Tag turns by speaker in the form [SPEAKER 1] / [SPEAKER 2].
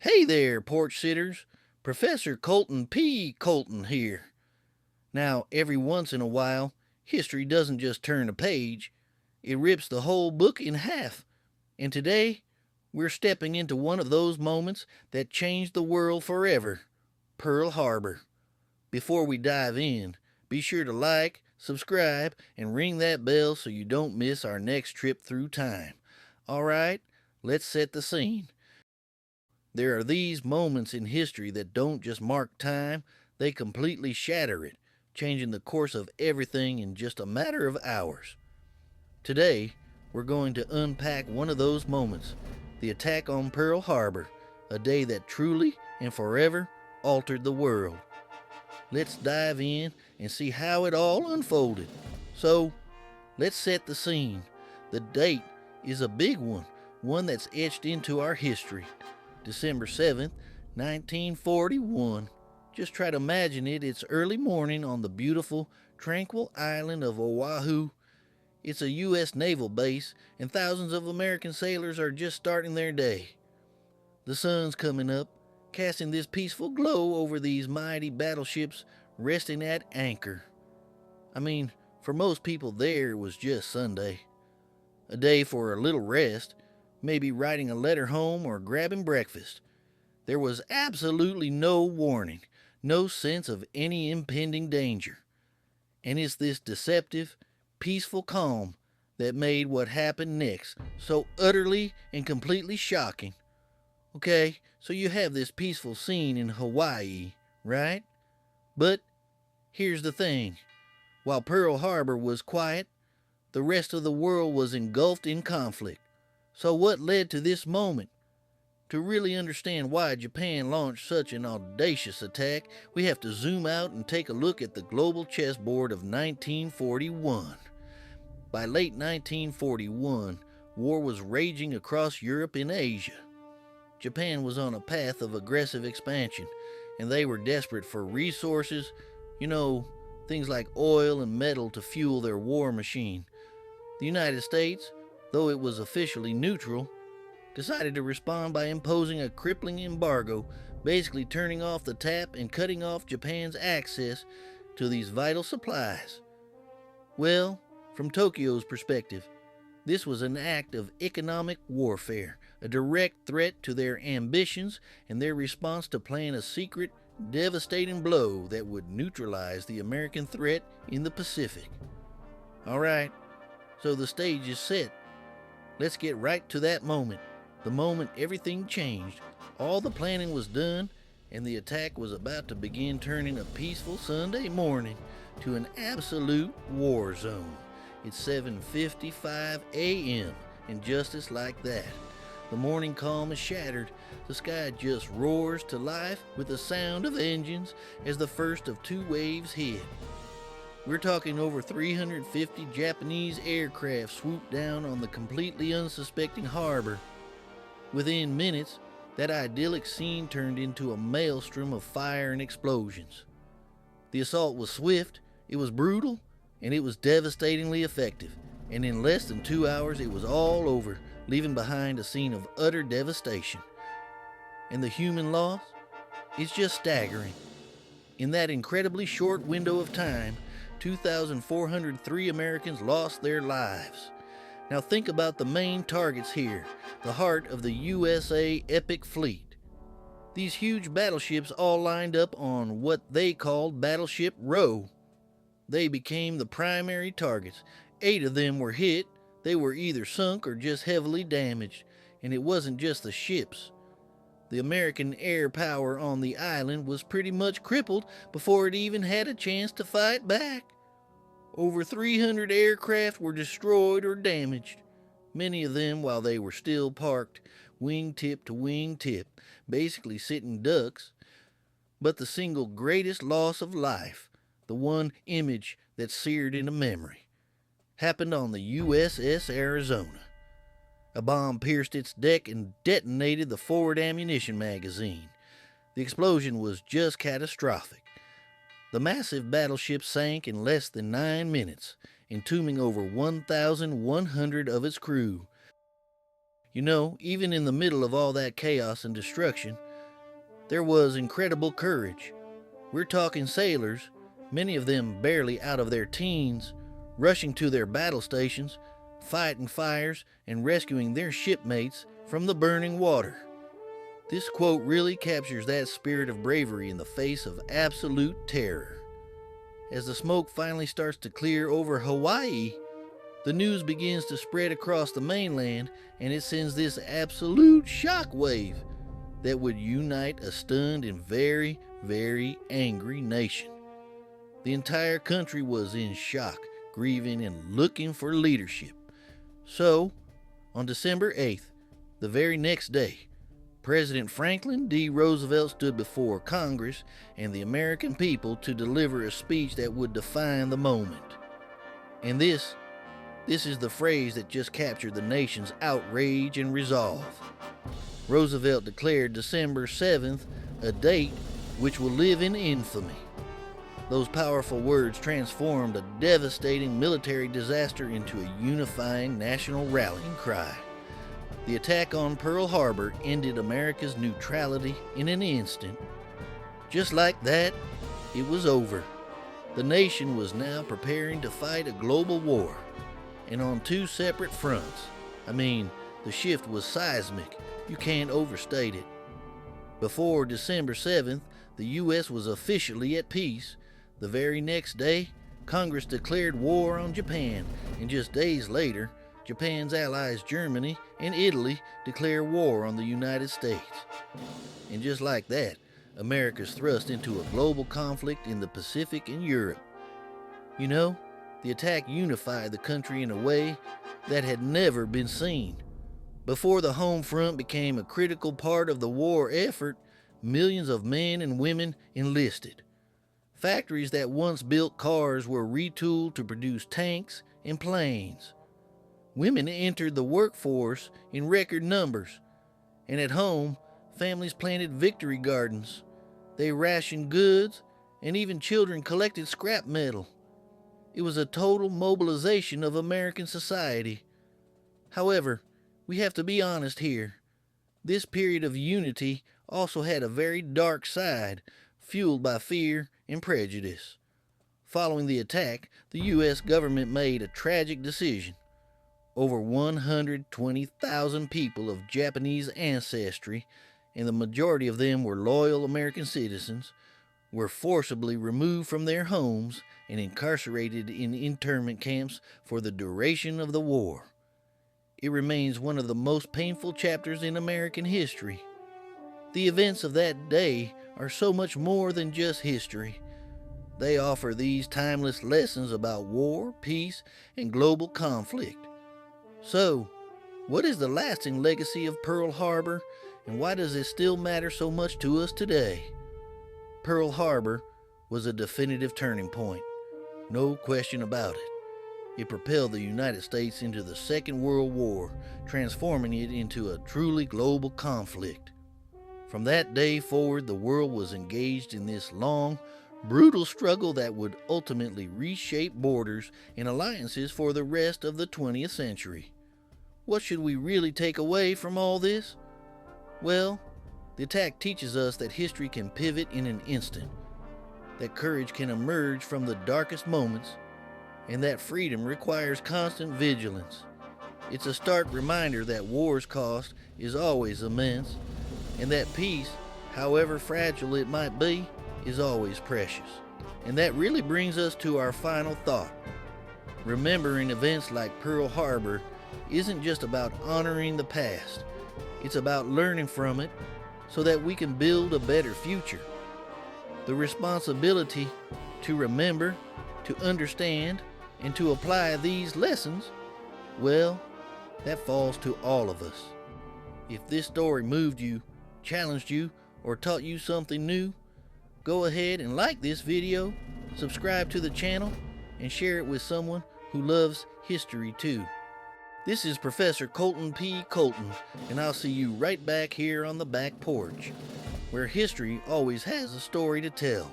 [SPEAKER 1] Hey there, porch sitters. Professor Colton P. Colton here. Now, every once in a while, history doesn't just turn a page, it rips the whole book in half. And today, we're stepping into one of those moments that changed the world forever, Pearl Harbor. Before we dive in, be sure to like, subscribe, and ring that bell so you don't miss our next trip through time. All right, let's set the scene. There are these moments in history that don't just mark time, they completely shatter it, changing the course of everything in just a matter of hours. Today, we're going to unpack one of those moments, the attack on Pearl Harbor, a day that truly and forever altered the world. Let's dive in and see how it all unfolded. So, let's set the scene. The date is a big one that's etched into our history. December 7th, 1941. Just try to imagine it. It's early morning on the beautiful, tranquil island of Oahu. It's a U.S. naval base, and thousands of American sailors are just starting their day. The sun's coming up, casting this peaceful glow over these mighty battleships resting at anchor. I mean, for most people there, it was just Sunday. A day for a little rest, maybe writing a letter home or grabbing breakfast. There was absolutely no warning, no sense of any impending danger. And it's this deceptive, peaceful calm that made what happened next so utterly and completely shocking. Okay, so you have this peaceful scene in Hawaii, right? But here's the thing. While Pearl Harbor was quiet, the rest of the world was engulfed in conflict. So what led to this moment? To really understand why Japan launched such an audacious attack, we have to zoom out and take a look at the global chessboard of 1941. By late 1941, war was raging across Europe and Asia. Japan was on a path of aggressive expansion, and they were desperate for resources, things like oil and metal to fuel their war machine. The United States, though it was officially neutral, decided to respond by imposing a crippling embargo, basically turning off the tap and cutting off Japan's access to these vital supplies. Well, from Tokyo's perspective, this was an act of economic warfare, a direct threat to their ambitions and their response to plan a secret, devastating blow that would neutralize the American threat in the Pacific. All right, so the stage is set. Let's get right to that moment, the moment everything changed. All the planning was done, and the attack was about to begin turning a peaceful Sunday morning to an absolute war zone. It's 7:55 a.m., and just like that, the morning calm is shattered. The sky just roars to life with the sound of engines as the first of two waves hit. We're talking over 350 Japanese aircraft swooped down on the completely unsuspecting harbor. Within minutes, that idyllic scene turned into a maelstrom of fire and explosions. The assault was swift, it was brutal, and it was devastatingly effective. And in less than 2 hours, it was all over, leaving behind a scene of utter devastation. And the human loss? It's just staggering. In that incredibly short window of time, 2,403 Americans lost their lives. Now think about the main targets here, the heart of the USA Epic Fleet. These huge battleships all lined up on what they called Battleship Row. They became the primary targets. 8 of them were hit. They were either sunk or just heavily damaged. And it wasn't just the ships. The American air power on the island was pretty much crippled before it even had a chance to fight back. Over 300 aircraft were destroyed or damaged, many of them while they were still parked, wingtip to wingtip, basically sitting ducks. But the single greatest loss of life, the one image that seared into memory, happened on the USS Arizona. A bomb pierced its deck and detonated the forward ammunition magazine. The explosion was just catastrophic. The massive battleship sank in less than 9 minutes, entombing over 1,100 of its crew. Even in the middle of all that chaos and destruction, There was incredible courage. We're talking sailors, many of them barely out of their teens, rushing to their battle stations, fighting fires, and rescuing their shipmates from the burning water. This quote really captures that spirit of bravery in the face of absolute terror. As the smoke finally starts to clear over Hawaii, the news begins to spread across the mainland, and it sends this absolute shockwave that would unite a stunned and very, very angry nation. The entire country was in shock, grieving, and looking for leadership. So, on December 8th, the very next day, President Franklin D. Roosevelt stood before Congress and the American people to deliver a speech that would define the moment. And this is the phrase that just captured the nation's outrage and resolve. Roosevelt declared December 7th a date which will live in infamy. Those powerful words transformed a devastating military disaster into a unifying national rallying cry. The attack on Pearl Harbor ended America's neutrality in an instant. Just like that, it was over. The nation was now preparing to fight a global war, and on two separate fronts. The shift was seismic. You can't overstate it. Before December 7th, the U.S. was officially at peace. The very next day, Congress declared war on Japan, and just days later, Japan's allies Germany and Italy declare war on the United States. And just like that, America's thrust into a global conflict in the Pacific and Europe. You know, the attack unified the country in a way that had never been seen. Before the home front became a critical part of the war effort, millions of men and women enlisted. Factories that once built cars were retooled to produce tanks and planes. Women entered the workforce in record numbers, and at home, families planted victory gardens. They rationed goods, and even children collected scrap metal. It was a total mobilization of American society. However, we have to be honest here. This period of unity also had a very dark side, fueled by fear and prejudice. Following the attack, the U.S. government made a tragic decision. Over 120,000 people of Japanese ancestry, and the majority of them were loyal American citizens, were forcibly removed from their homes and incarcerated in internment camps for the duration of the war. It remains one of the most painful chapters in American history. The events of that day are so much more than just history. They offer these timeless lessons about war, peace, and global conflict. So, what is the lasting legacy of Pearl Harbor, and why does it still matter so much to us today? Pearl Harbor was a definitive turning point. No question about it. It propelled the United States into the Second World War, transforming it into a truly global conflict. From that day forward, the world was engaged in this long, brutal struggle that would ultimately reshape borders and alliances for the rest of the 20th century. What should we really take away from all this? Well, the attack teaches us that history can pivot in an instant, that courage can emerge from the darkest moments, and that freedom requires constant vigilance. It's a stark reminder that war's cost is always immense, and that peace, however fragile it might be, is always precious. And that really brings us to our final thought. Remembering events like Pearl Harbor isn't just about honoring the past. It's about learning from it so that we can build a better future. The responsibility to remember, to understand, and to apply these lessons, well, that falls to all of us. If this story moved you, challenged you, or taught you something new, go ahead and like this video, subscribe to the channel, and share it with someone who loves history too. This is Professor Colton P. Colton, and I'll see you right back here on the back porch, where history always has a story to tell.